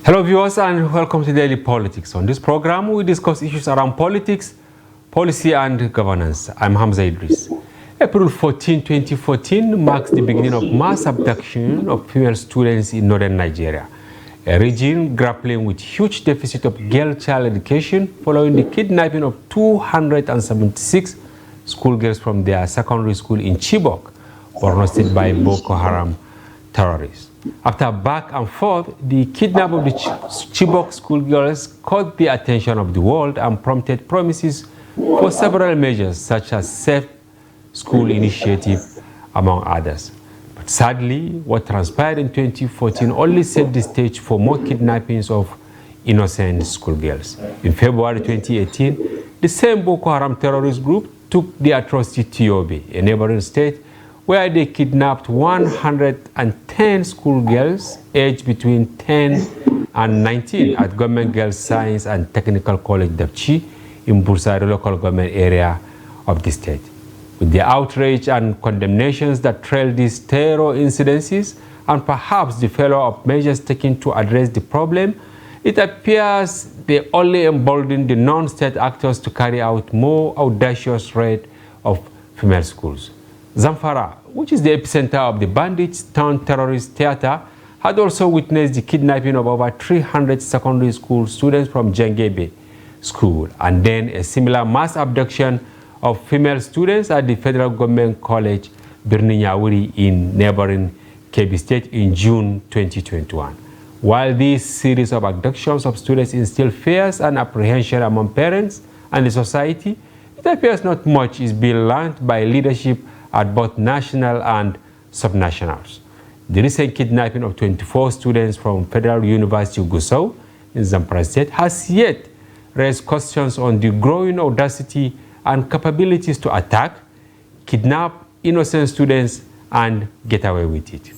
Hello viewers and welcome to Daily Politics. On this program we discuss issues around politics, policy and governance. I'm Hamza Idris. April 14, 2014 marks the beginning of mass abduction of female students in northern Nigeria, a region grappling with huge deficit of girl child education following the kidnapping of 276 schoolgirls from their secondary school in Chibok, Borno State by Boko Haram terrorists. After back and forth, the kidnap of the Chibok schoolgirls caught the attention of the world and prompted promises for several measures such as safe school initiative, among others. But sadly, what transpired in 2014 only set the stage for more kidnappings of innocent schoolgirls. In February 2018, the same Boko Haram terrorist group took the atrocity to Yobe, a neighboring state, where they kidnapped 110 schoolgirls aged between 10 and 19 at Government Girls Science and Technical College Dapchi in Bursari local government area of the state. With the outrage and condemnations that trailed these terror incidences and perhaps the failure of measures taken to address the problem, it appears they only emboldened the non-state actors to carry out more audacious raid of female schools. ZAMFARA, which is the epicenter of the bandits-turned-terrorist theater, had also witnessed the kidnapping of over 300 secondary school students from Jangebe School, and then a similar mass abduction of female students at the Federal Government College Birni Nyawuri in neighboring Kebbi State in June 2021. While this series of abductions of students instill fears and apprehension among parents and the society, it appears not much is being learned by leadership at both national and subnationals. The recent kidnapping of 24 students from Federal University of Gusau in ZAMFARA State has yet raised questions on the growing audacity and capabilities to attack, kidnap innocent students and get away with it.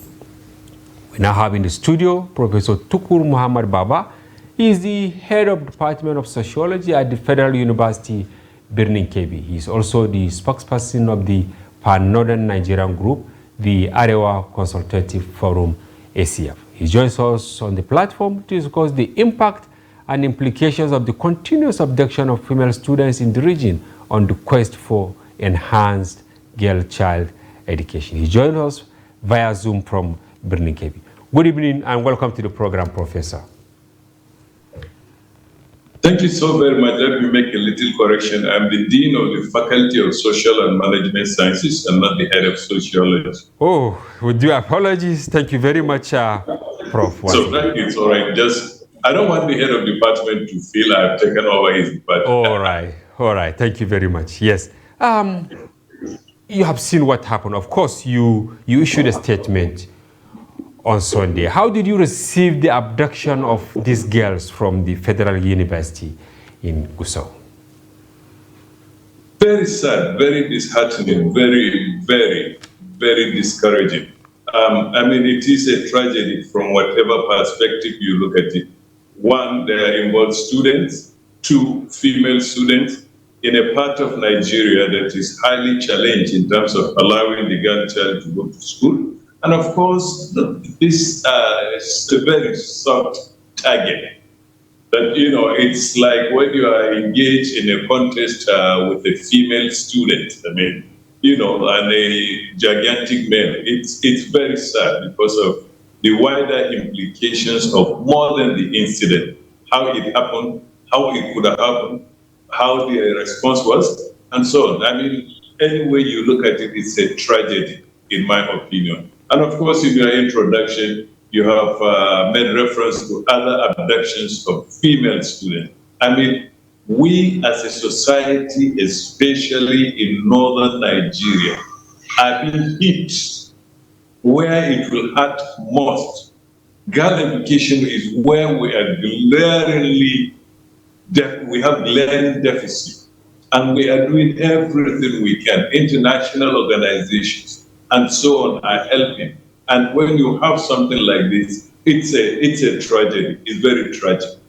We now have in the studio Professor Tukur Muhammad Baba. He is the head of the Department of Sociology at the Federal University Birnin Kebbi. He is also the spokesperson of the Pan-Northern Nigerian Group, the Arewa Consultative Forum, ACF. He joins us on the platform to discuss the impact and implications of the continuous abduction of female students in the region on the quest for enhanced girl-child education. He joins us via Zoom from Birnin Kebbi. Good evening and welcome to the program, Professor. Thank you so very much. Let me make a little correction. I'm the Dean of the Faculty of Social and Management Sciences and not the head of Sociology. Oh, with due apologies. Thank you very much, Prof. So thank you. It's all right. I don't want the head of the department to feel I've taken over his department. All right. Thank you very much. Yes. You have seen what happened. Of course, you issued a statement on Sunday. How did you receive the abduction of these girls from the Federal University in Gusau? Very sad, very disheartening, very, very, very discouraging. I mean, it is a tragedy from whatever perspective you look at it. One, they are involved students. Two, female students in a part of Nigeria that is highly challenged in terms of allowing the girl child to go to school. And of course, this is a very soft target. That, it's like when you are engaged in a contest with a female student, and a gigantic male. It's very sad because of the wider implications of more than the incident, how it happened, how it could have happened, how the response was, and so on. I mean, any way you look at it, it's a tragedy, in my opinion. And of course, in your introduction, you have made reference to other abductions of female students. I mean, we as a society, especially in northern Nigeria, are being hit where it will hurt most. Girl education is where we are we have glaring deficit, and we are doing everything we can. International organizations and so on are helping. And when you have something like this, it's a tragedy. It's very tragic.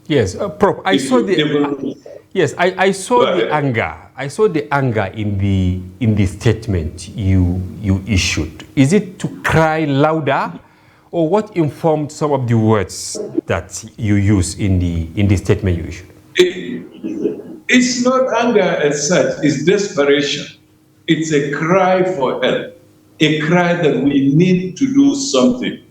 Yes, Prof. I saw the anger. I saw the anger in the statement you issued. Is it to cry louder, or what informed some of the words that you use in the statement you issued? It's not anger as such, it's desperation. It's a cry for help, a cry that we need to do something.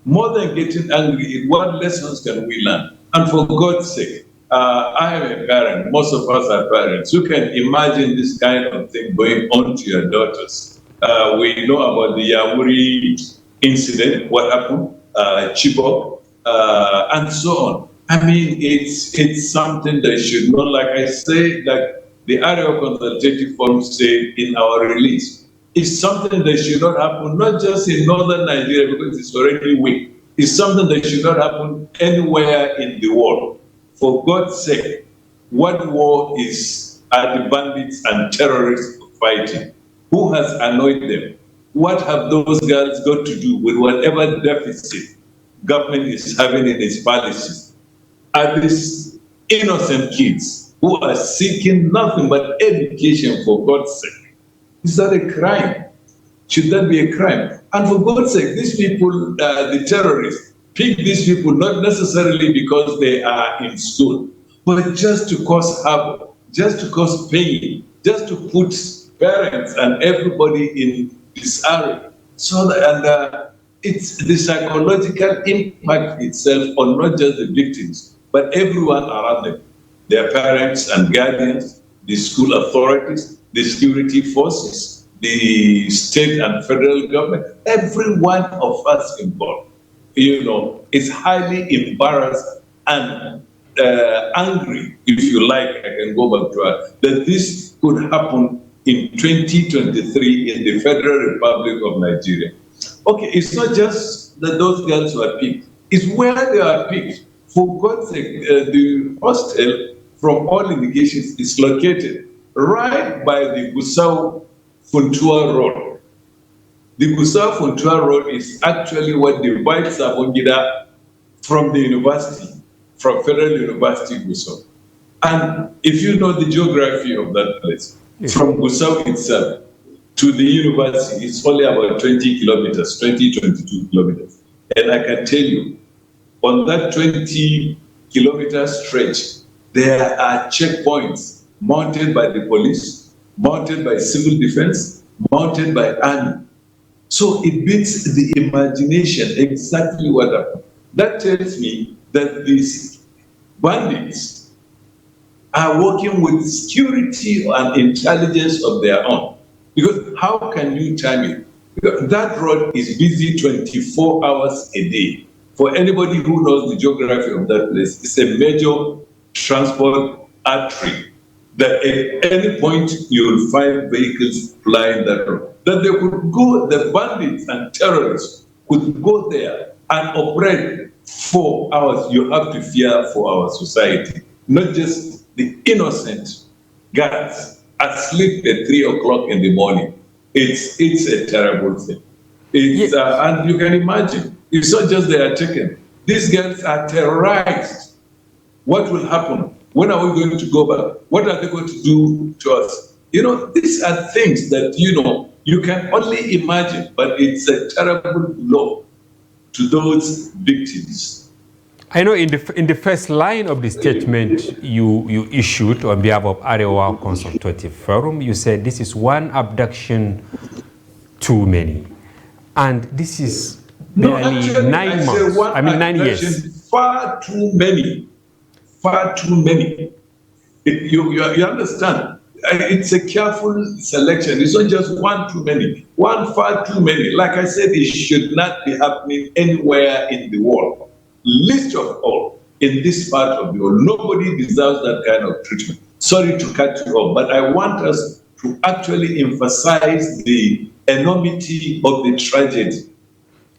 More than getting angry, what lessons can we learn? And for God's sake, I am a parent, most of us are parents. You can imagine this kind of thing going on to your daughters. We know about the Yawuri incident, what happened, Chibok, and so on. I mean, it's something that should not, like I say, like the Area Consultative Forum said in our release, it's something that should not happen, not just in northern Nigeria because it's already weak. It's something that should not happen anywhere in the world. For God's sake, what war are the bandits and terrorists fighting? Who has annoyed them? What have those girls got to do with whatever deficit government is having in its policies? Are these innocent kids who are seeking nothing but education, for God's sake? Is that a crime? Should that be a crime? And for God's sake, these people, the terrorists, pick these people not necessarily because they are in school, but just to cause havoc, just to cause pain, just to put parents and everybody in disarray. So that, it's the psychological impact itself on not just the victims, but everyone around them, their parents and guardians, the school authorities, the security forces, the state and federal government, every one of us involved, is highly embarrassed and angry, if you like, I can go back to it, that this could happen in 2023 in the Federal Republic of Nigeria. Okay, it's not just that those girls were picked, it's where they are picked. For God's sake, the hostel, from all indications, is located right by the Gusau-Funtua Road. The Gusau-Funtua Road is actually what divides Sabongida from the university, from Federal University Gusau. And if you know the geography of that place, from Gusau itself to the university, it's only about 20 kilometers, 22 kilometers. And I can tell you, on that 20-kilometer stretch, there are checkpoints mounted by the police, mounted by civil defense, mounted by army. So it beats the imagination exactly what happened. That tells me that these bandits are working with security and intelligence of their own. Because how can you time it? Because that road is busy 24 hours a day. For anybody who knows the geography of that place, it's a major transport artery that at any point you will find vehicles flying that road. That they could go, the bandits and terrorists could go there and operate for hours. You have to fear for our society, not just the innocent guys asleep at 3 o'clock in the morning. It's a terrible thing. And you can imagine, it's not just they are taken. These girls are terrorized. What will happen? When are we going to go back? What are they going to do to us? These are things that, you can only imagine, but it's a terrible blow to those victims. I know in the first line of the statement you issued on behalf of Arewa Consultative Forum, you said this is one abduction too many. And this is barely 9 months. 9 years. Far too many. Far too many. You understand? It's a careful selection. It's not just one too many. One far too many. Like I said, it should not be happening anywhere in the world. Least of all in this part of the world. Nobody deserves that kind of treatment. Sorry to cut you off, but I want us to actually emphasize the enormity of the tragedy.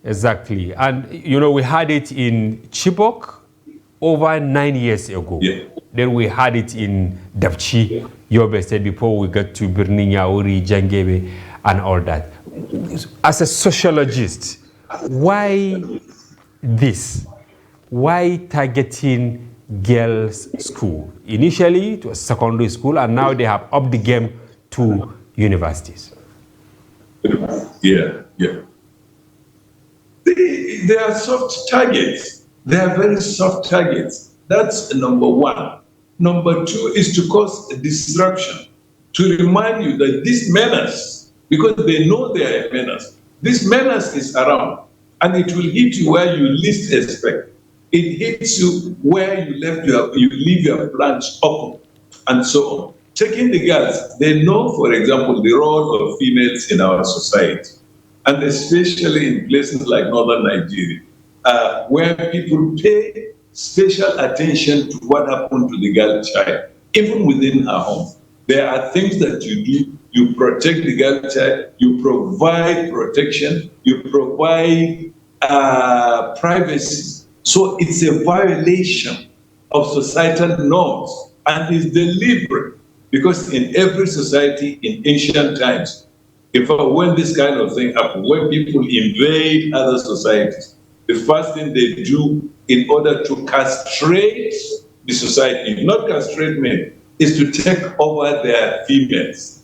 Exactly. And, we had it in Chibok over 9 years ago. Yeah. Then we had it in Dapchi, Yobe said, before we got to Birni Yauri, Jangebe, and all that. As a sociologist, why this? Why targeting girls' school? Initially, it was secondary school, and now they have upped the game to universities. Yeah. They are soft targets. They are very soft targets. That's number one. Number two is to cause a disruption, to remind you that this menace, because they know they are a menace, this menace is around, and it will hit you where you least expect. It hits you where you leave your plans open, and so on. Taking the girls, they know, for example, the role of females in our society, and especially in places like northern Nigeria, where people pay special attention to what happened to the girl child, even within her home. There are things that you do. You protect the girl child, you provide protection, you provide privacy. So it's a violation of societal norms, and it's deliberate, because in every society in ancient times, when this kind of thing happens, when people invade other societies, the first thing they do in order to castrate the society, not castrate men, is to take over their females,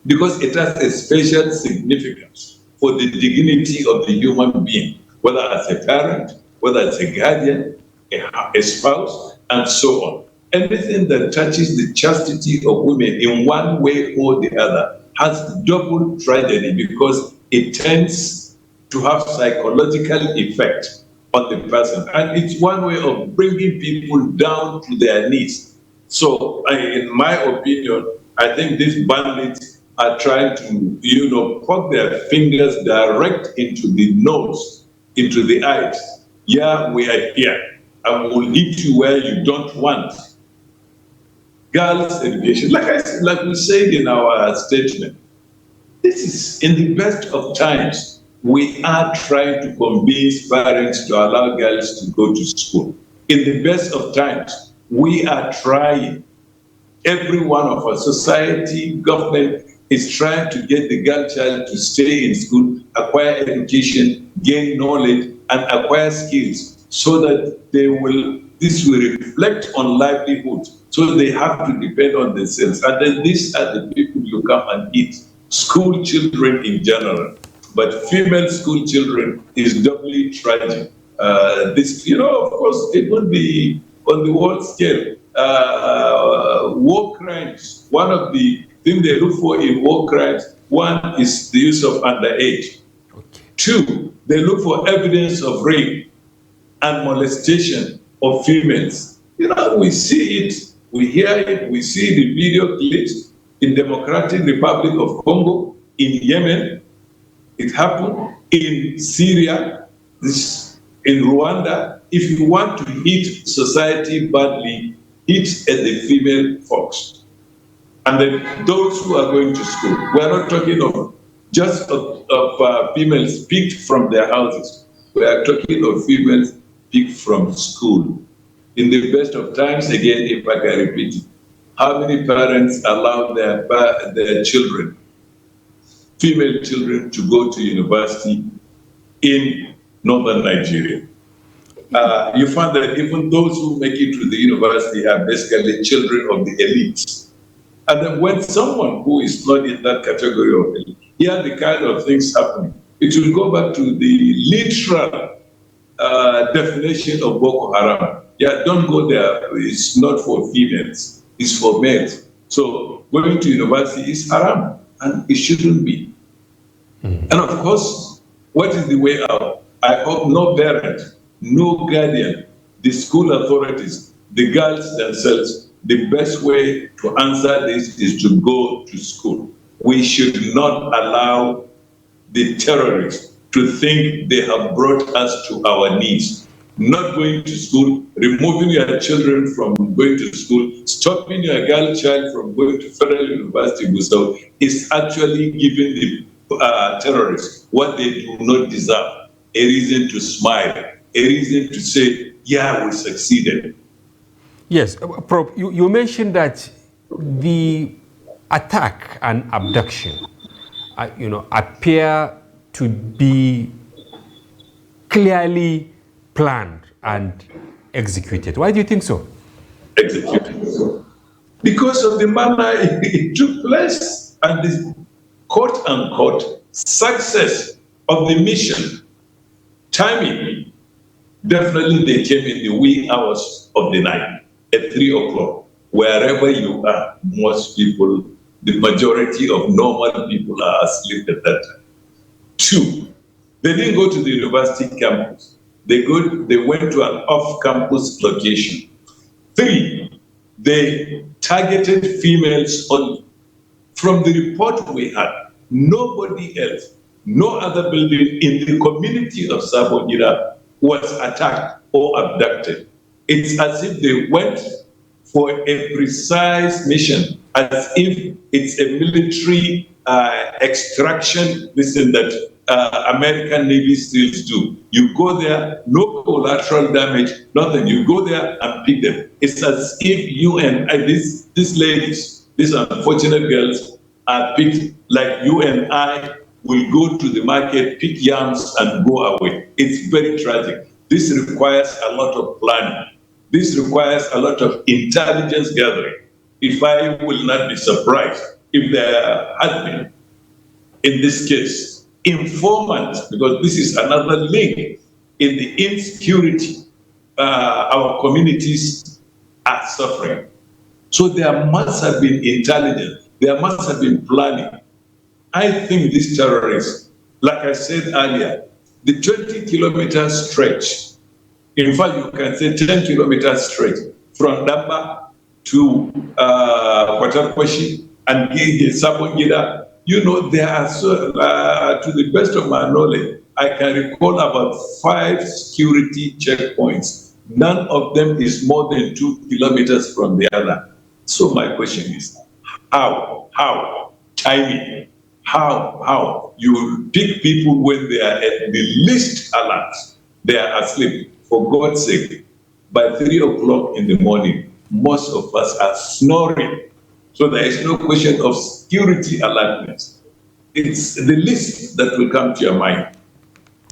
because it has a special significance for the dignity of the human being, whether as a parent, whether as a guardian, a spouse, and so on. Anything that touches the chastity of women in one way or the other has double tragedy, because it tends to have psychological effect on the person. And it's one way of bringing people down to their knees. So, in my opinion, I think these bandits are trying to, poke their fingers direct into the nose, into the eyes. Yeah, we are here, and we'll hit you where you don't want. Girls' education, like we said in our statement, this is in the best of times. We are trying to convince parents to allow girls to go to school. In the best of times, we are trying. Every one of our society, government is trying to get the girl child to stay in school, acquire education, gain knowledge, and acquire skills, so that this will reflect on livelihood. So they have to depend on themselves. And then these are the people you come and eat. School children in general, but female school children is doubly tragic. Of course, it would be on the world scale. War crimes, one of the things they look for in war crimes, one is the use of underage. Okay. Two, they look for evidence of rape and molestation of females. We see it, we hear it, we see the video clips in Democratic Republic of Congo, in Yemen, it happened in Syria, in Rwanda. If you want to hit society badly, hit at the female folks. And then those who are going to school. We are not talking of just of females picked from their houses. We are talking of females picked from school. In the best of times, again, if I can repeat it, how many parents allow their children, female children, to go to university in northern Nigeria? You find that even those who make it to the university are basically children of the elite. And then when someone who is not in that category of elite hear the kind of things happening, it will go back to the literal definition of Boko Haram. Yeah, don't go there. It's not for females. It's for males. So going to university is haram, and it shouldn't be. And of course, what is the way out? I hope no parent, no guardian, the school authorities, the girls themselves, the best way to answer this is to go to school. We should not allow the terrorists to think they have brought us to our knees. Not going to school, removing your children from going to school, stopping your girl child from going to Federal University Gusau is actually giving the terrorists what they do not deserve. A reason to smile, a reason to say, yeah, we succeeded. Yes, Prof, you mentioned that the attack and abduction, appear to be clearly planned and executed. Why do you think so? Executed. Because of the manner it took place and the quote-unquote success of the mission Timing, definitely they came in the wee hours of the night at 3 o'clock. Wherever you are, most people, the majority of normal people are asleep at that time. 2, they didn't go to the university campus. They went to an off-campus location. 3, they targeted females only. From the report we had, nobody else, no other building in the community of Sabonira was attacked or abducted. It's as if they went for a precise mission, as if it's a military extraction, listen, that American Navy SEALs do. You go there, no collateral damage, nothing. You go there and pick them. It's as if you and these ladies, these unfortunate girls, are picked like you and I will go to the market, pick yams, and go away. It's very tragic. This requires a lot of planning. This requires a lot of intelligence gathering. If I will not be surprised if there had been, in this case, informants, because this is another link in the insecurity our communities are suffering. So there must have been intelligence. There must have been planning. I think these terrorists, like I said earlier, the 20-kilometer stretch, in fact, you can say 10 kilometers stretch from Damba to Kwatarkwashi and Sabongida. You know, there are, to the best of my knowledge, I can recall about 5 security checkpoints. None of them is more than 2 kilometers from the other. So my question is, how? Timing. How? You pick people when they are at the least alert. They are asleep. For God's sake, by 3 o'clock in the morning, most of us are snoring. So there is no question of security alertness. It's the least that will come to your mind.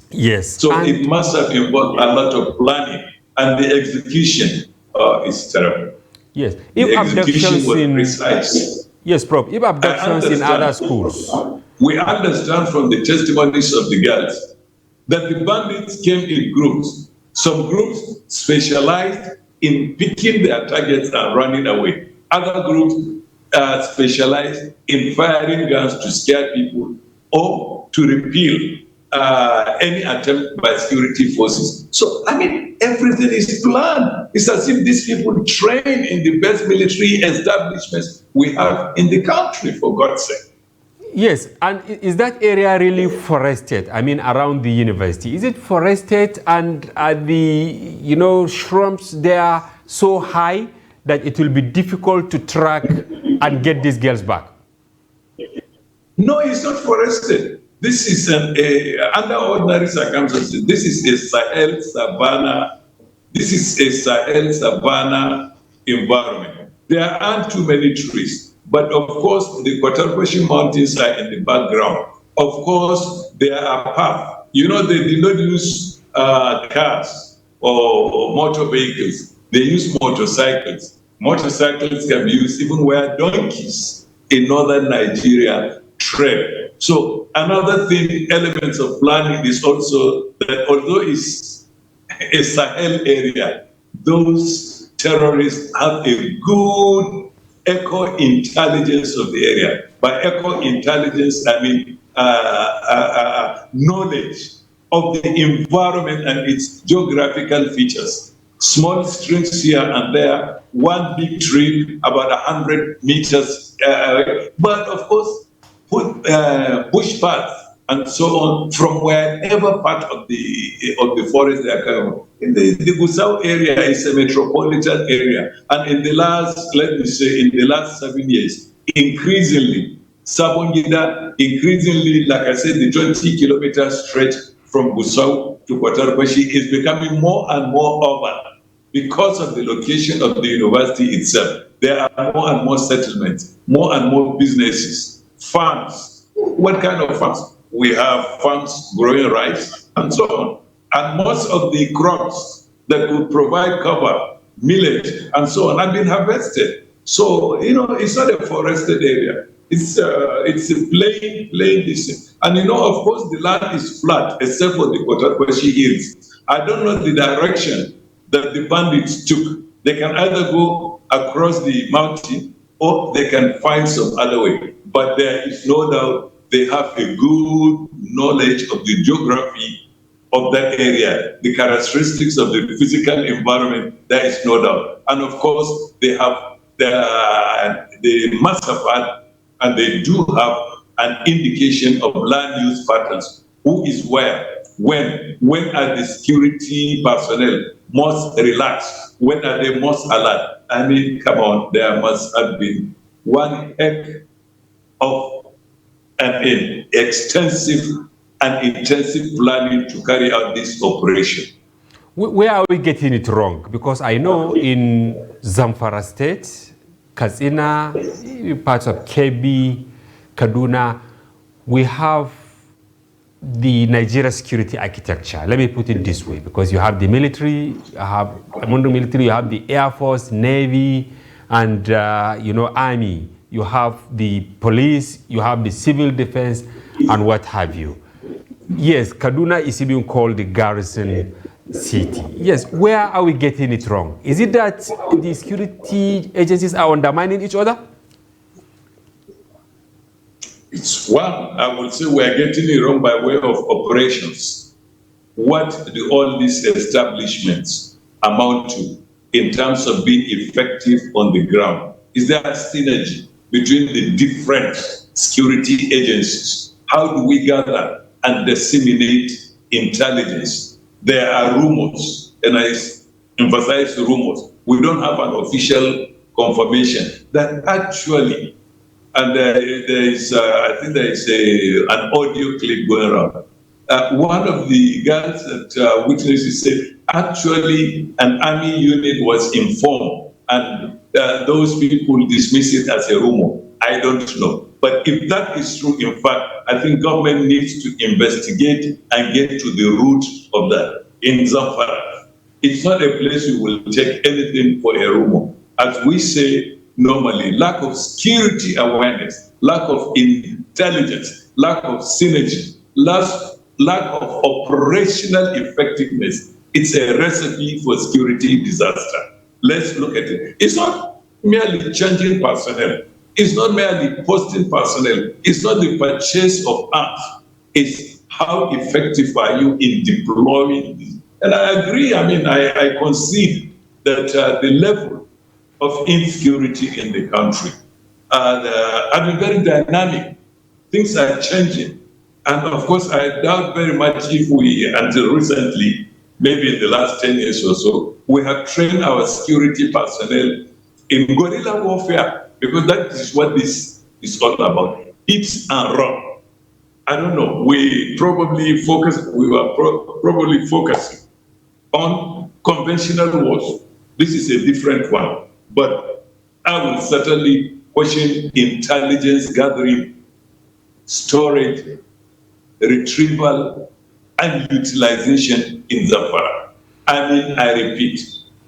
Yes. So it must have involved a lot of planning, and the execution is terrible. Yes. If the execution was precise. Yes, Prof. If abductions in other schools. We understand from the testimonies of the girls that the bandits came in groups. Some groups specialized in picking their targets and running away. Other groups specialized in firing guns to scare people or to repel any attempt by security forces. So, I mean, everything is planned. It's as if these people train in the best military establishments we have in the country, for God's sake. Yes, and is that area really forested? I mean, around the university, is it forested, and are the shrubs there so high that it will be difficult to track and get these girls back? No, it's not forested. This is under ordinary circumstances. This is a Sahel savanna. This is a Sahel savanna environment. There aren't too many trees. But of course, the Kwatarkwashi Mountains are in the background. Of course, there are paths. They did not use cars or motor vehicles. They use motorcycles. Motorcycles can be used even where donkeys in northern Nigeria tread. So another thing, elements of planning is also that although it's a Sahel area, those terrorists have a good eco-intelligence of the area. By eco-intelligence, I mean knowledge of the environment and its geographical features. Small streams here and there, one big tree about 100 meters, but of course, put bush paths and so on from wherever part of the forest they are coming. In the Gusau area is a metropolitan area, and in the last 7 years, increasingly, Sabongida, like I said, the 20-kilometer stretch from Gusau to Kwatarkwashi is becoming more and more urban because of the location of the university itself. There are more and more settlements, more and more businesses, farms. What kind of farms? We have farms growing rice and so on. And most of the crops that would provide cover, millet and so on, have been harvested. So, it's not a forested area. It's a plain distance. And you know, of course, the land is flat except for the Kotakwashi Hills. I don't know the direction that the bandits took. They can either go across the mountain or they can find some other way. But there is no doubt they have a good knowledge of the geography of that area, the characteristics of the physical environment, there is no doubt. And of course, they have the must have had, and they do have an indication of land use patterns. Who is where? When are the security personnel most relaxed? When are they most alert? I mean, come on, there must have been one heck of an extensive and intensive planning to carry out this operation. Where are we getting it wrong? Because I know in ZAMFARA state, Katsina, parts of Kebbi, Kaduna, we have the Nigeria security architecture. Let me put it this way, because you have the military, among the military, you have the Air Force, Navy, and Army. You have the police, you have the civil defense, and what have you. Yes, Kaduna is even called the garrison city. Yes, where are we getting it wrong? Is it that the security agencies are undermining each other? It's one, I would say we are getting it wrong by way of operations. What do all these establishments amount to in terms of being effective on the ground? Is there a synergy between the different security agencies? How do we gather and disseminate intelligence? There are rumors, and I emphasize rumors. We don't have an official confirmation that actually, and I think there is an audio clip going around. One of the guys that witnesses said, actually, an army unit was informed, and those people dismiss it as a rumor. I don't know. But if that is true, in fact, I think government needs to investigate and get to the root of that. In ZAMFARA, it's not a place you will take anything for a rumor. As we say normally, lack of security awareness, lack of intelligence, lack of synergy, lack of operational effectiveness. It's a recipe for security disaster. Let's look at it. It's not merely changing personnel. It's not merely posting personnel. It's not the purchase of arms. It's how effective are you in deploying this? And I agree, I concede that the level of insecurity in the country have been very dynamic. Things are changing. And of course, I doubt very much if we, until recently, maybe in the last 10 years or so, we have trained our security personnel in guerrilla warfare, because that is what this is all about. Hit and run. I don't know. We were probably focusing on conventional wars. This is a different one. But I will certainly question intelligence gathering, storage, retrieval, and utilization in ZAMFARA. I repeat,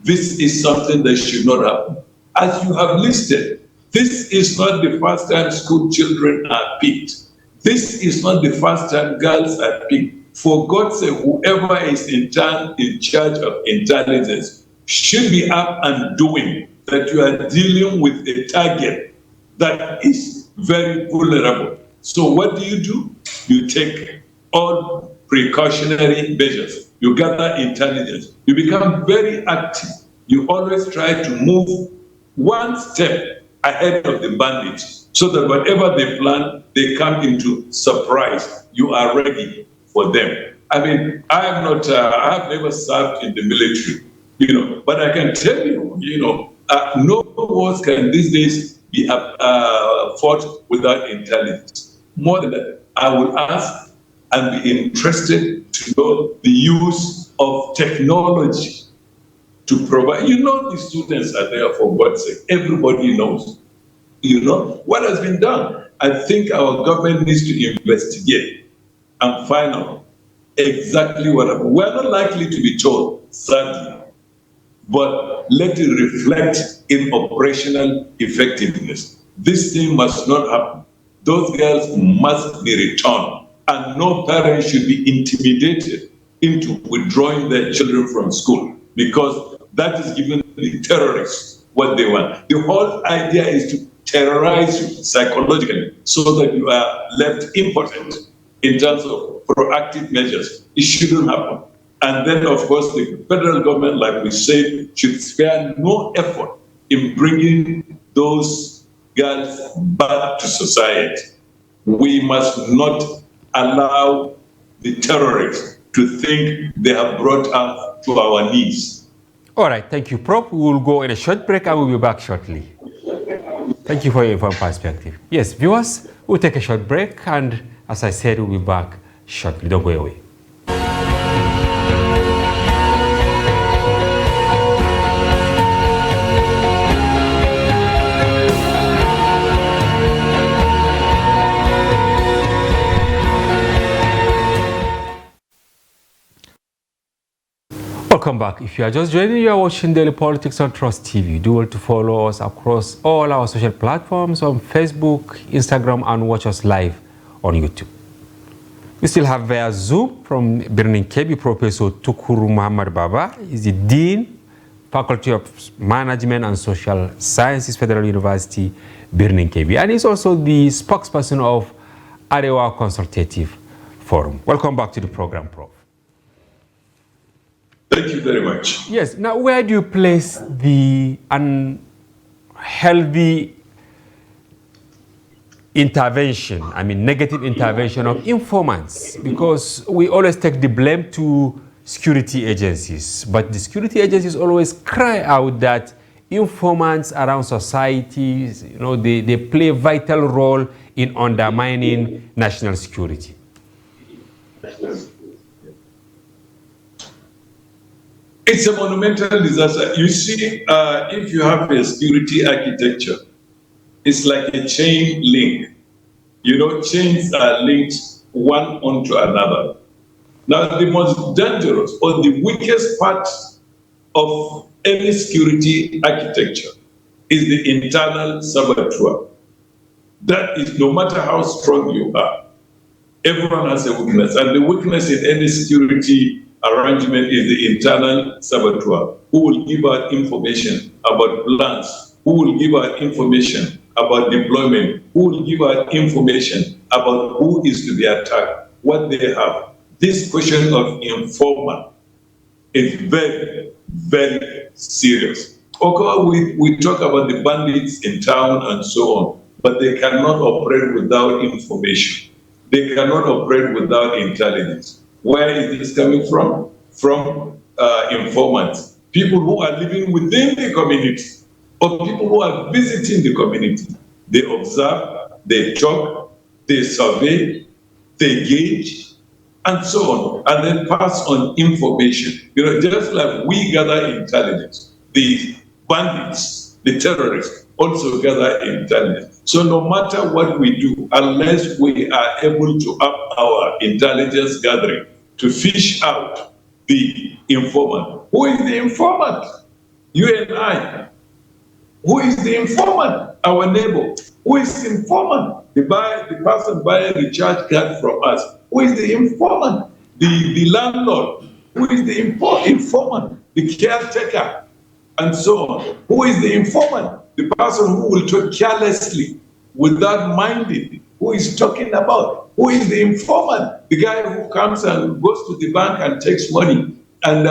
this is something that should not happen. As you have listed, this is not the first time school children are picked. This is not the first time girls are picked. For God's sake, whoever is in charge of intelligence should be up and doing that. You are dealing with a target that is very vulnerable. So what do? You take all precautionary measures. You gather intelligence. You become very active. You always try to move one step ahead of the bandits, so that whatever they plan, they come into surprise. You are ready for them. I have never served in the military, but I can tell you, no wars can these days be fought without intelligence. More than that, I will ask and be interested to know the use of technology to provide. The students are there for God's sake. Everybody knows. What has been done. I think our government needs to investigate and find out exactly what happened. We're not likely to be told, sadly, but let it reflect in operational effectiveness. This thing must not happen. those girls must be returned, and no parent should be intimidated into withdrawing their children from school, because that is giving the terrorists what they want. The whole idea is to terrorize you psychologically so that you are left impotent in terms of proactive measures. It shouldn't happen. And then, of course, the federal government, like we said, should spare no effort in bringing those girls back to society. We must not allow the terrorists to think they have brought us to our knees. All right, thank you, Prof. We will go in a short break and we'll be back shortly. Thank you for your informed perspective. Yes, viewers, we'll take a short break, and as I said, we'll be back shortly. Don't go away. Welcome back. If you are just joining, you are watching Daily Politics on Trust TV. Do well to follow us across all our social platforms on Facebook, Instagram, and watch us live on YouTube. We still have via Zoom from Birnin Kebbi, Professor Tukuru Muhammad Baba. He's the Dean, Faculty of Management and Social Sciences, Federal University, Birnin Kebbi. And he's also the spokesperson of Arewa Consultative Forum. Welcome back to the program, Prof. Thank you very much. Yes. Now, where do you place the unhealthy intervention, negative intervention of informants? Because we always take the blame to security agencies, but the security agencies always cry out that informants around societies, they play a vital role in undermining national security. It's a monumental disaster. You see, if you have a security architecture, it's like a chain link. Chains are linked one onto another. Now, the most dangerous or the weakest part of any security architecture is the internal saboteur. That is, no matter how strong you are, everyone has a weakness. And the weakness in any security arrangement is the internal saboteur, who will give out information about plans, who will give out information about deployment, who will give out information about who is to be attacked, what they have. This question of informant is very, very serious. Okay, we talk about the bandits in town and so on, but they cannot operate without information. They cannot operate without intelligence. Where is this coming from? From informants, people who are living within the community, or people who are visiting the community. They observe, they talk, they survey, they gauge, and so on, and then pass on information. Just like we gather intelligence, the bandits, the terrorists also gather intelligence. So no matter what we do, unless we are able to up our intelligence gathering to fish out the informant. Who is the informant? You and I. Who is the informant? Our neighbor. Who is the informant? The person buying the recharge card from us. Who is the informant? The landlord. Who is the informant? The caretaker, and so on. Who is the informant? The person who will talk carelessly, without minding who is talking about. Who is the informant? The guy who comes and goes to the bank and takes money and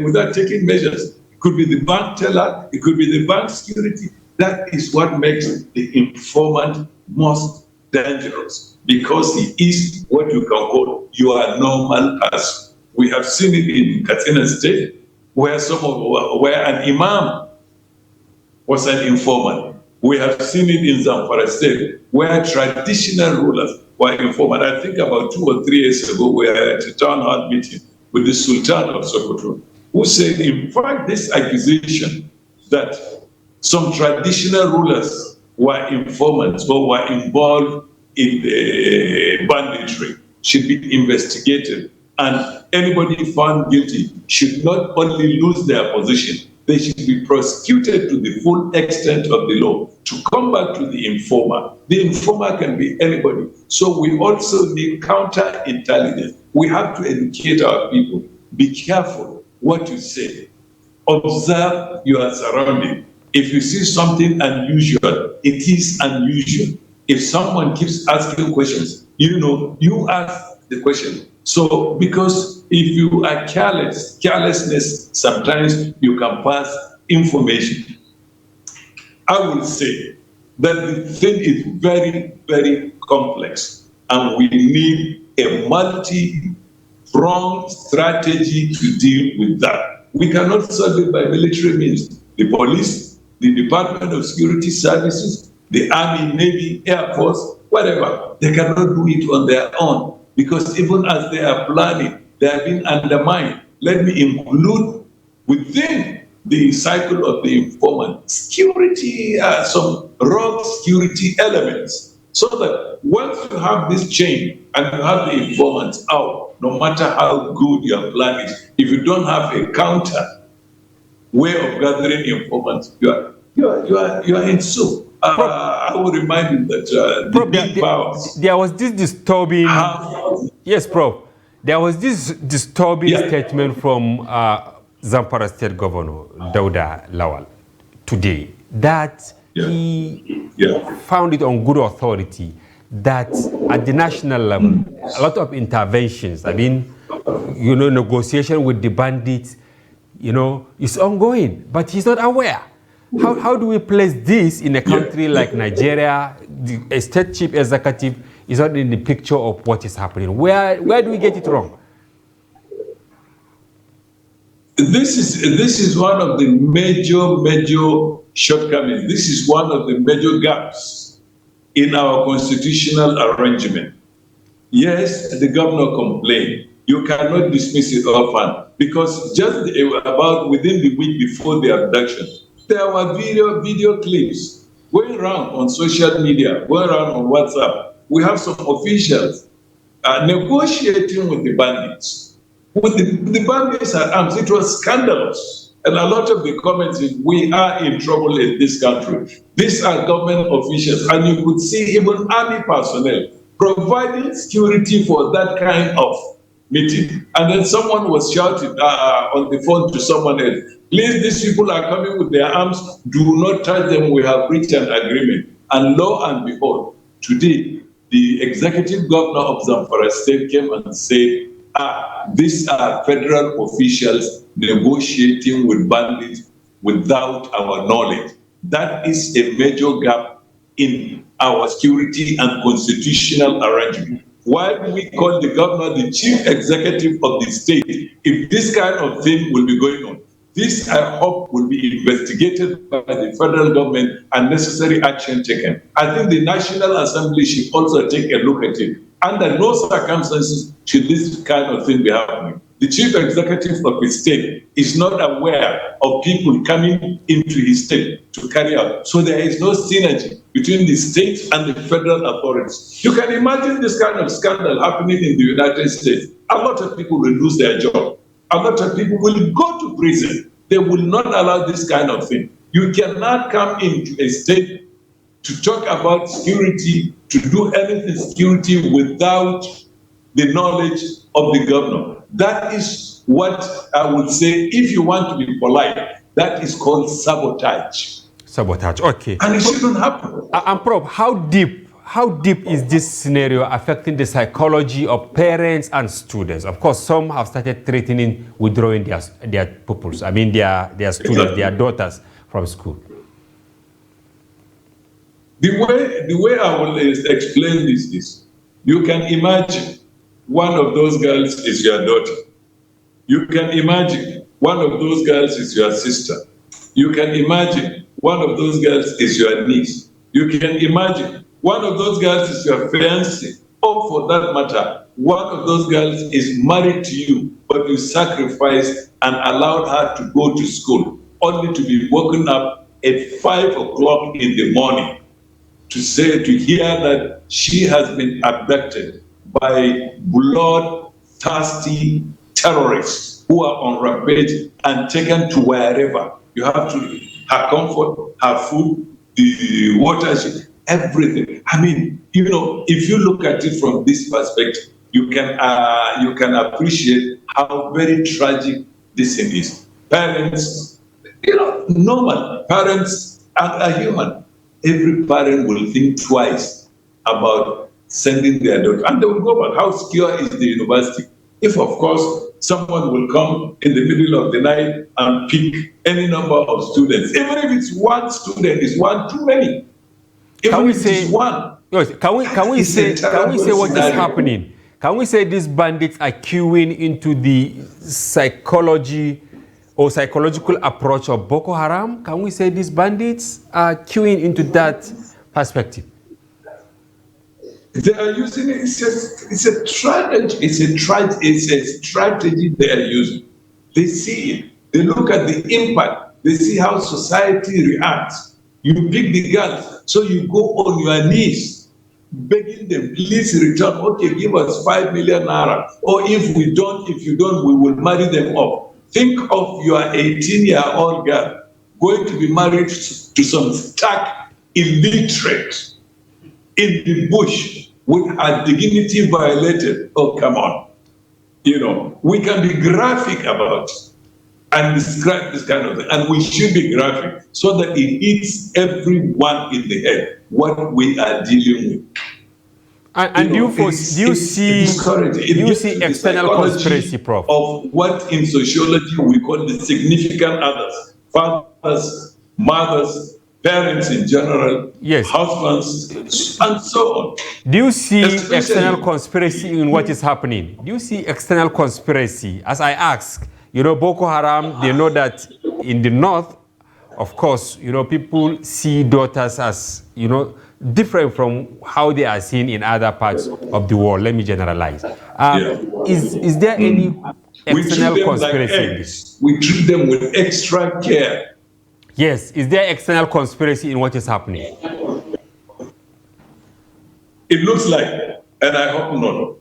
without taking measures. It could be the bank teller, it could be the bank security. That is what makes the informant most dangerous, because he is what you can call your normal person. We have seen it in Katsina State, where where an imam was an informant. We have seen it in ZAMFARA State, where traditional rulers were informant. I think about 2 or 3 years ago, we were at a town hall meeting with the Sultan of Sokoto, who said, in fact, this accusation that some traditional rulers were informants or were involved in the banditry should be investigated, and anybody found guilty should not only lose their position, they should be prosecuted to the full extent of the law. to come back to the informer can be anybody. So we also need counterintelligence. We have to educate our people. Be careful what you say. Observe your surroundings. If you see something unusual, it is unusual. If someone keeps asking questions, you ask the question. So, because if you are carelessness, sometimes you can pass information. I will say that the thing is very, very complex, and we need a multi-pronged strategy to deal with that. We cannot solve it by military means. The police, the Department of Security Services, the Army, Navy, Air Force, whatever, they cannot do it on their own, because even as they are planning, they are being undermined. Let me include within the cycle of the informant security, some rogue security elements, so that once you have this chain and you have the informants out, no matter how good your plan is, if you don't have a counter way of gathering informants, you are in soup. I will remind you that the big powers. There was this disturbing. Yes, Prof. There was this disturbing statement from ZAMFARA State Governor Dauda Lawal today that he found it on good authority that at the national level, a lot of interventions, negotiation with the bandits, is ongoing, but he's not aware. How do we place this in a country like Nigeria? A state chief executive is not in the picture of what is happening. Where do we get it wrong? This is one of the major shortcomings. This is one of the major gaps in our constitutional arrangement. Yes, the governor complained. You cannot dismiss it offhand, because just about within the week before the abduction, there were video clips going around on social media, going around on WhatsApp. We have some officials negotiating with the bandits. With the bandits at arms, it was scandalous. And a lot of the comments is, we are in trouble in this country. These are government officials, and you could see even army personnel providing security for that kind of meeting. And then someone was shouting on the phone to someone else, please, these people are coming with their arms, do not touch them, we have reached an agreement. And lo and behold, today, the executive governor of ZAMFARA State came and said, these are federal officials negotiating with bandits without our knowledge. That is a major gap in our security and constitutional arrangement. Why do we call the governor the chief executive of the state if this kind of thing will be going on? This, I hope, will be investigated by the federal government and necessary action taken. I think the National Assembly should also take a look at it. Under no circumstances should this kind of thing be happening. The chief executive of his state is not aware of people coming into his state to carry out. So there is no synergy between the state and the federal authorities. You can imagine this kind of scandal happening in the United States. A lot of people will lose their job. A lot of people will go to prison. They will not allow this kind of thing. You cannot come into a state to talk about security, to do anything security without the knowledge of the governor. That is what I would say, if you want to be polite, that is called sabotage. Sabotage, okay. And it shouldn't happen. And Prof, how deep is this scenario affecting the psychology of parents and students? Of course, some have started threatening withdrawing their pupils, their students, their daughters from school. The way I will explain this is, you can imagine one of those girls is your daughter. You can imagine one of those girls is your sister. You can imagine one of those girls is your niece. You can imagine one of those girls is your fiancé. Or for that matter, one of those girls is married to you, but you sacrificed and allowed her to go to school, only to be woken up at 5 o'clock in the morning to hear that she has been abducted by bloodthirsty terrorists who are on rampage and taken to wherever. You have to her comfort, her food, the watershed, everything. I mean, you know, if you look at it from this perspective, you can appreciate how very tragic this thing is. Parents, you know, normal parents are human. Every parent will think twice about sending their daughter, and they will go back. How secure is the university? If, of course, someone will come in the middle of the night and pick any number of students, even if it's one student, it's one too many. Even if it's one. Yes, can we say what is happening? Can we say these bandits are queuing into the psychology or psychological approach of Boko Haram? Can we say these bandits are queuing into that perspective? They are using it. It's a strategy they are using. They see it. They look at the impact. They see how society reacts. You pick the girls, so you go on your knees, begging them, please return. Okay, give us 5 million naira. Or if you don't, we will marry them off. Think of your 18-year-old girl going to be married to some stark illiterate in the bush with her dignity violated. Oh, come on. You know, we can be graphic about it and describe this kind of thing. And we should be graphic so that it hits everyone in the head what we are dealing with. And do you see external conspiracy, Prof? Of what in sociology we call the significant others, fathers, mothers, parents in general, yes, husbands, and so on. Do you see external conspiracy in what is happening? Do you see external conspiracy? As I ask, you know, Boko Haram, they know that in the north, of course, you know, people see daughters as, you know, different from how they are seen in other parts of the world. Let me generalize. Is there any external conspiracy in this? We treat them with extra care. Yes. Is there external conspiracy in what is happening? It looks like, and I hope not.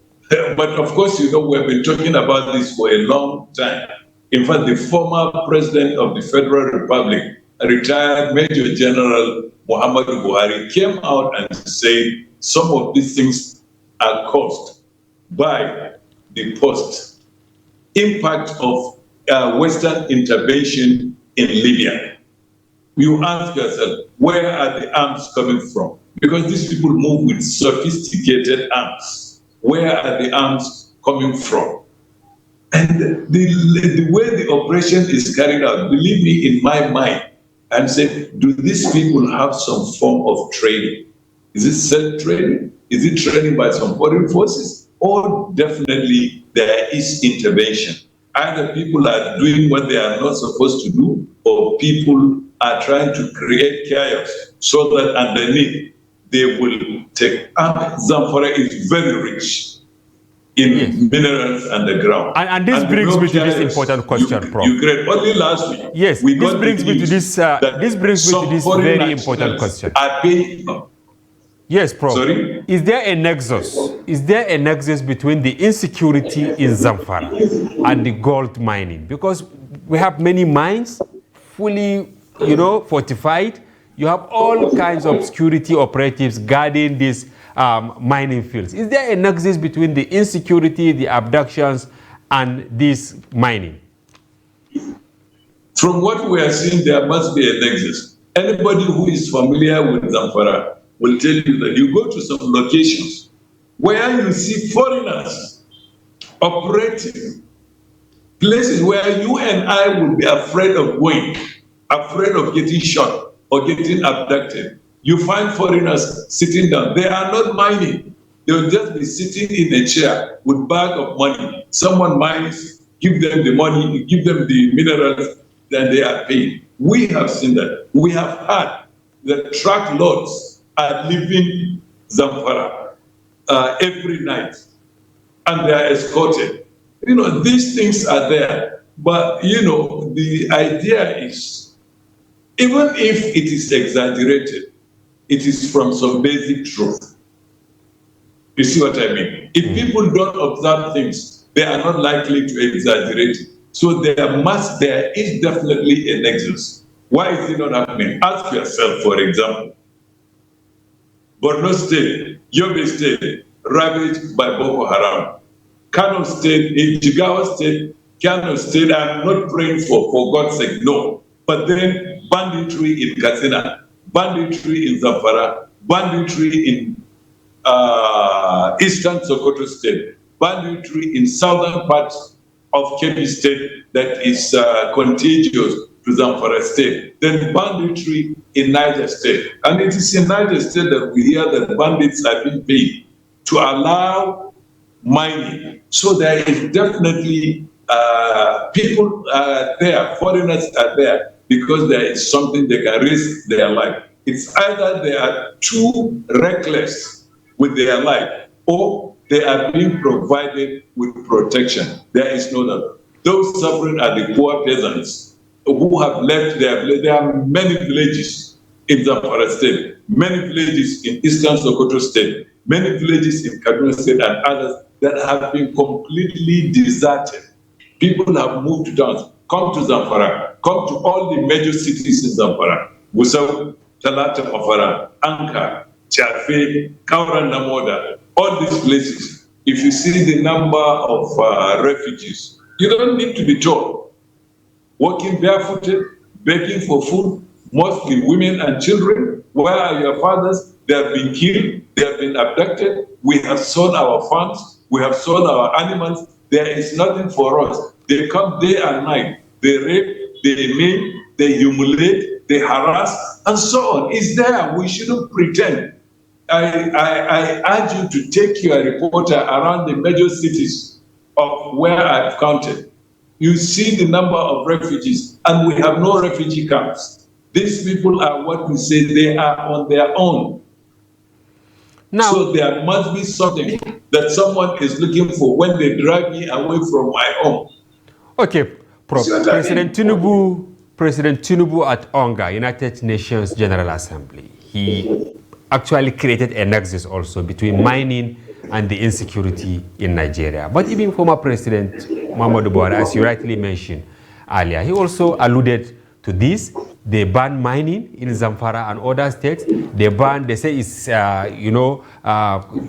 But of course, you know, we've been talking about this for a long time. In fact, the former president of the Federal Republic, retired Major General Muhammadu Buhari, came out and said some of these things are caused by the post-impact of Western intervention in Libya. You ask yourself, where are the arms coming from? Because these people move with sophisticated arms. Where are the arms coming from? And the way the operation is carried out, believe me, in my mind, I'm saying, do these people have some form of training? Is it self-training? Is it training by some foreign forces? Or definitely there is intervention. Either people are doing what they are not supposed to do, or people are trying to create chaos so that underneath they will take. ZAMFARA is very rich in minerals underground. And this brings me to this important question, Prof. You create only last week. Yes, this brings me to this very important question. Yes, Prof. Sorry? Is there a nexus? Is there a nexus between the insecurity in ZAMFARA and the gold mining? Because we have many mines fully, you know, fortified. You have all kinds of security operatives guarding these mining fields. Is there a nexus between the insecurity, the abductions, and this mining? From what we are seeing, there must be a nexus. Anybody who is familiar with ZAMFARA will tell you that you go to some locations where you see foreigners operating, places where you and I would be afraid of going, afraid of getting shot or getting abducted. You find foreigners sitting down. They are not mining. They'll just be sitting in a chair with a bag of money. Someone mines, give them the money, give them the minerals, then they are paying. We have seen that. We have had the truckloads are leaving ZAMFARA every night, and they are escorted. You know, these things are there, but, you know, the idea is, even if it is exaggerated, it is from some basic truth. You see what I mean? If people don't observe things, they are not likely to exaggerate it. So there is definitely a nexus. Why is it not happening? Ask yourself, for example, Borno State, Yobe State, ravaged by Boko Haram. Kano State, Jigawa State, Kano State, I'm not praying for God's sake, no. But then banditry in Katsina, banditry in Zamfara, banditry in Eastern Sokoto State, banditry in southern parts of Kebbi State that is contagious to Zamfara State, then banditry in Niger State. And it is in Niger State that we hear that bandits have been paid to allow mining. So there is definitely people there, foreigners are there, because there is something they can risk their life. It's either they are too reckless with their life, or they are being provided with protection. There is no other. Those suffering are the poor peasants who have left their village. There are many villages in Zamfara State, many villages in Eastern Sokoto State, many villages in Kaduna State and others that have been completely deserted. People have moved down, come to Zamfara, come to all the major cities in Zamfara, Gusau, Talata Mafara, Anka, Chafe, Kauran Namoda, all these places. If you see the number of refugees, you don't need to be told. Walking barefooted, begging for food, mostly women and children. Where are your fathers? They have been killed, they have been abducted. We have sold our farms, we have sold our animals. There is nothing for us. They come day and night. They rape, they maim, they humiliate, they harass, and so on. It's there. We shouldn't pretend. I urge you to take your reporter around the major cities of where I've counted. You see the number of refugees, and we have no refugee camps. These people are what we say they are on their own. Now, so there must be something that someone is looking for when they drive me away from my home. Okay, President Tinubu at ONGA, United Nations General Assembly, he actually created a nexus also between mining and the insecurity in Nigeria. But even former President Muhammadu Buhari, as you rightly mentioned earlier, he also alluded to this. They ban mining in Zamfara and other states. They say it's,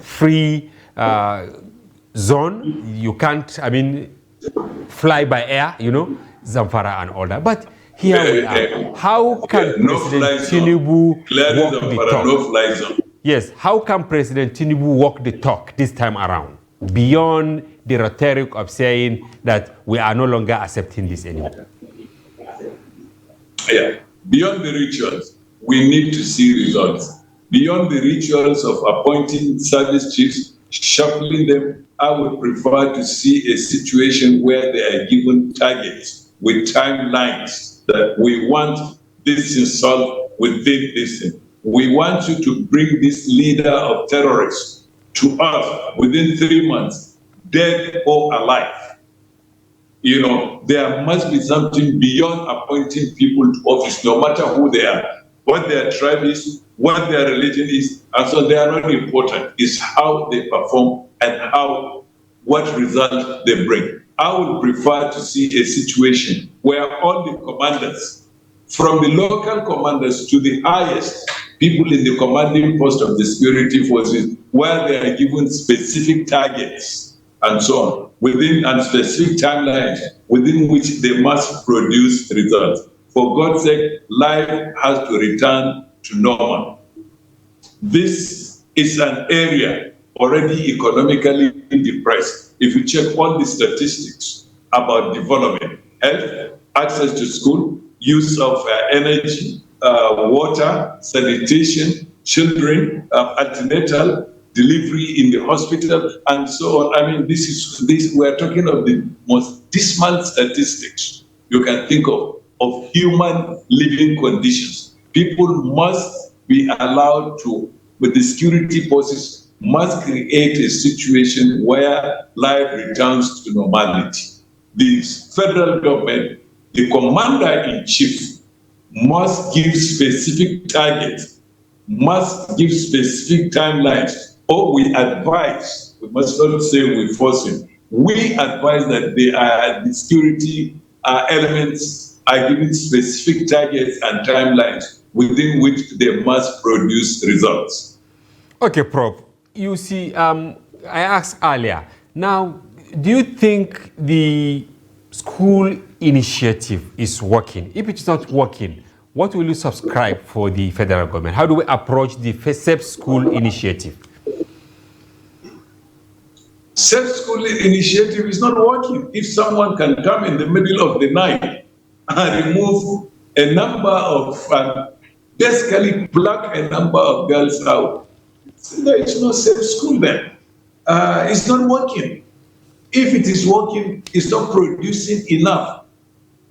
free zone. You can't, fly by air, Zamfara and all that. But here we are. How can President Tinubu walk the talk? No-fly zone. Yes, how can President Tinubu walk the talk this time around, beyond the rhetoric of saying that we are no longer accepting this anymore? Yeah, beyond the rituals, we need to see results. Beyond the rituals of appointing service chiefs, shuffling them, I would prefer to see a situation where they are given targets with timelines that we want this to solve within this thing. We want you to bring this leader of terrorists to us within 3 months, dead or alive. There must be something beyond appointing people to office, no matter who they are, what their tribe is, what their religion is, and so they are not important. It's how they perform and what result they bring. I would prefer to see a situation where all the commanders, from the local commanders to the highest people in the commanding post of the security forces, where they are given specific targets and so on, within and specific timelines within which they must produce results. For God's sake, life has to return to normal. This is an area already economically depressed. If you check all the statistics about development, health, access to school, use of energy, water, sanitation, children, antenatal, delivery in the hospital, and so on. We're talking of the most dismal statistics you can think of human living conditions. People must be allowed to, with the security forces, must create a situation where life returns to normality. The federal government, the commander-in-chief, must give specific targets, must give specific timelines, or we advise, we must not say we force him, we advise that the security elements are given specific targets and timelines within which they must produce results. Okay, Prof. You see, I asked earlier, now, do you think the school initiative is working? If it's not working, what will you subscribe for the federal government? How do we approach the Safe School initiative? Safe School initiative is not working. If someone can come in the middle of the night and remove a number of, basically pluck a number of girls out, there is no safe school then. It's not working. If it is working, it's not producing enough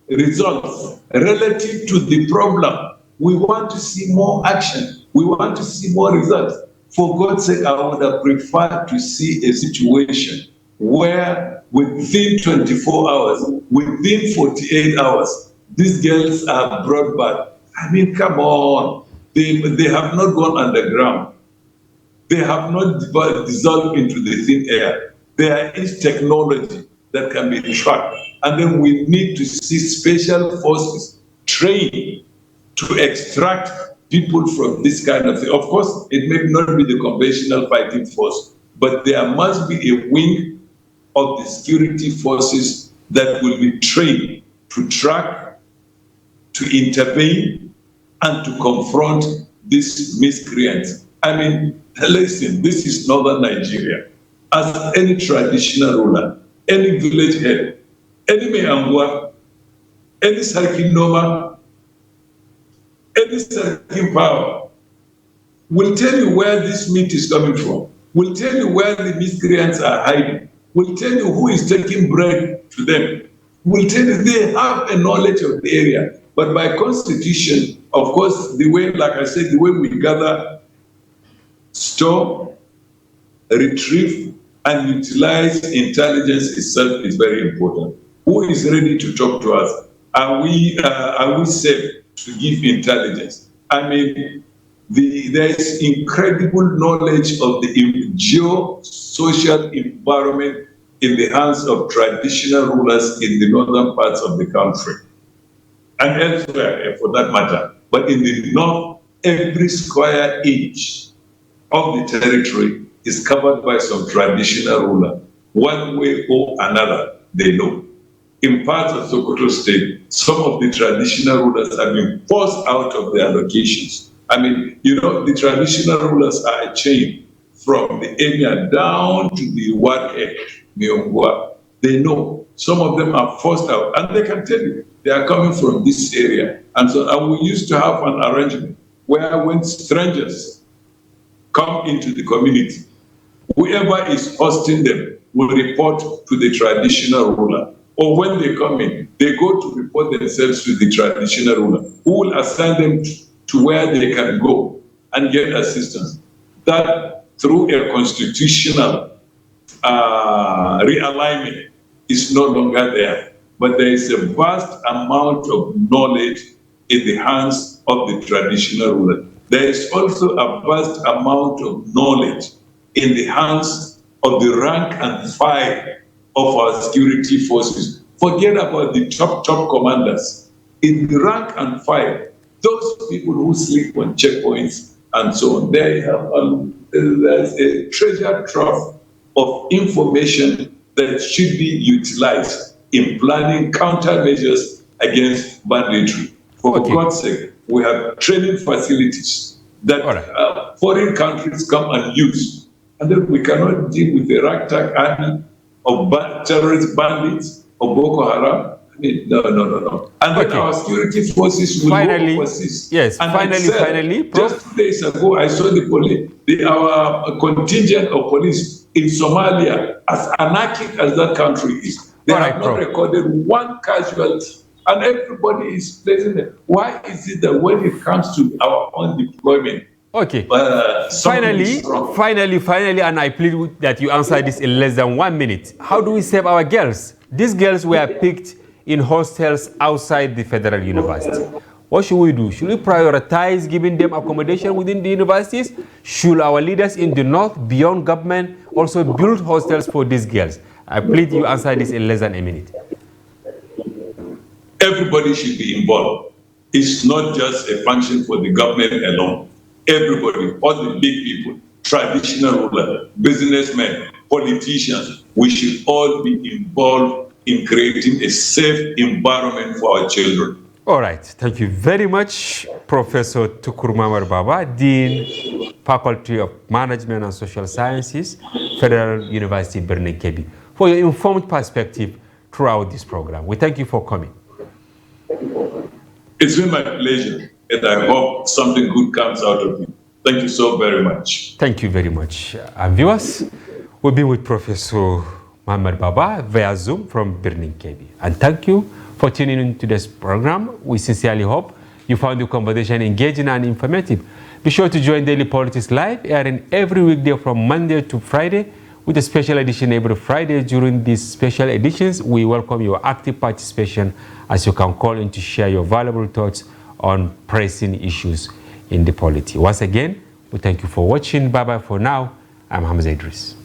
results relative to the problem. We want to see more action. We want to see more results. For God's sake, I would have preferred to see a situation where within 24 hours, within 48 hours, these girls are brought back. I mean, come on. They have not gone underground. They have not dissolved into the thin air. There is technology that can be tracked. And then we need to see special forces trained to extract people from this kind of thing. Of course, it may not be the conventional fighting force, but there must be a wing of the security forces that will be trained to track, to intervene, and to confront these miscreants. I mean, listen, this is northern Nigeria. As any traditional ruler, any village head, any Meangwa, any Sarkin Noma, any Sarkin Power will tell you where this meat is coming from, will tell you where the miscreants are hiding, will tell you who is taking bread to them, will tell you they have a knowledge of the area. But by constitution, of course, the way, like I said, the way we gather, store, retrieve, and utilize intelligence itself is very important. Who is ready to talk to us? Are we safe to give intelligence? I mean, there is incredible knowledge of the geo-social environment in the hands of traditional rulers in the northern parts of the country, and elsewhere for that matter. But in the north, every square inch of the territory is covered by some traditional ruler. One way or another, they know. In parts of Sokoto State, some of the traditional rulers have been forced out of their locations. I mean, you know, the traditional rulers are a chain from the emir down to the ward head, Miongwa. They know. Some of them are forced out, and they can tell you they are coming from this area. And so we used to have an arrangement where when strangers come into the community, whoever is hosting them will report to the traditional ruler. Or when they come in, they go to report themselves to the traditional ruler, who will assign them to where they can go and get assistance. That, through a constitutional realignment, is no longer there. But there is a vast amount of knowledge in the hands of the traditional ruler. There is also a vast amount of knowledge in the hands of the rank and file of our security forces. Forget about the top commanders. In the rank and file, those people who sleep on checkpoints and so on, they have there's a treasure trove of information that should be utilized in planning countermeasures against banditry. For God's sake, we have training facilities that foreign countries come and use. And then we cannot deal with the ragtag army of terrorist bandits of Boko Haram. I mean, no. And then our security forces will go overseas. Yes, and finally, just 2 days ago, I saw the police, our contingent of police in Somalia, as anarchic as that country is, they have not recorded one casualty. And everybody is placing it. Why is it that when it comes to our own deployment, finally, and I plead that you answer this in less than 1 minute. How do we save our girls? These girls were picked in hostels outside the Federal University. What should we do? Should we prioritize giving them accommodation within the universities? Should our leaders in the north, beyond government, also build hostels for these girls? I plead you answer this in less than a minute. Everybody should be involved. It's not just a function for the government alone. Everybody, all the big people, traditional rulers, businessmen, politicians, we should all be involved in creating a safe environment for our children. All right, thank you very much, Professor Tukur Mamar Baba, Dean, Faculty of Management and Social Sciences, Federal University Birnin Kebbi, for your informed perspective throughout this program. We thank you for coming. It's been my pleasure, and I hope something good comes out of it. Thank you so very much. Thank you very much. And viewers, we've been with Professor Muhammad Baba via Zoom from Birnin Kebbi. And thank you for tuning in to this program. We sincerely hope you found the conversation engaging and informative. Be sure to join Daily Politics Live, airing every weekday from Monday to Friday, with a special edition every Friday. During these special editions, we welcome your active participation, as you can call in to share your valuable thoughts on pressing issues in the polity. Once again, we thank you for watching. Bye-bye for now. I'm Hamza Idris.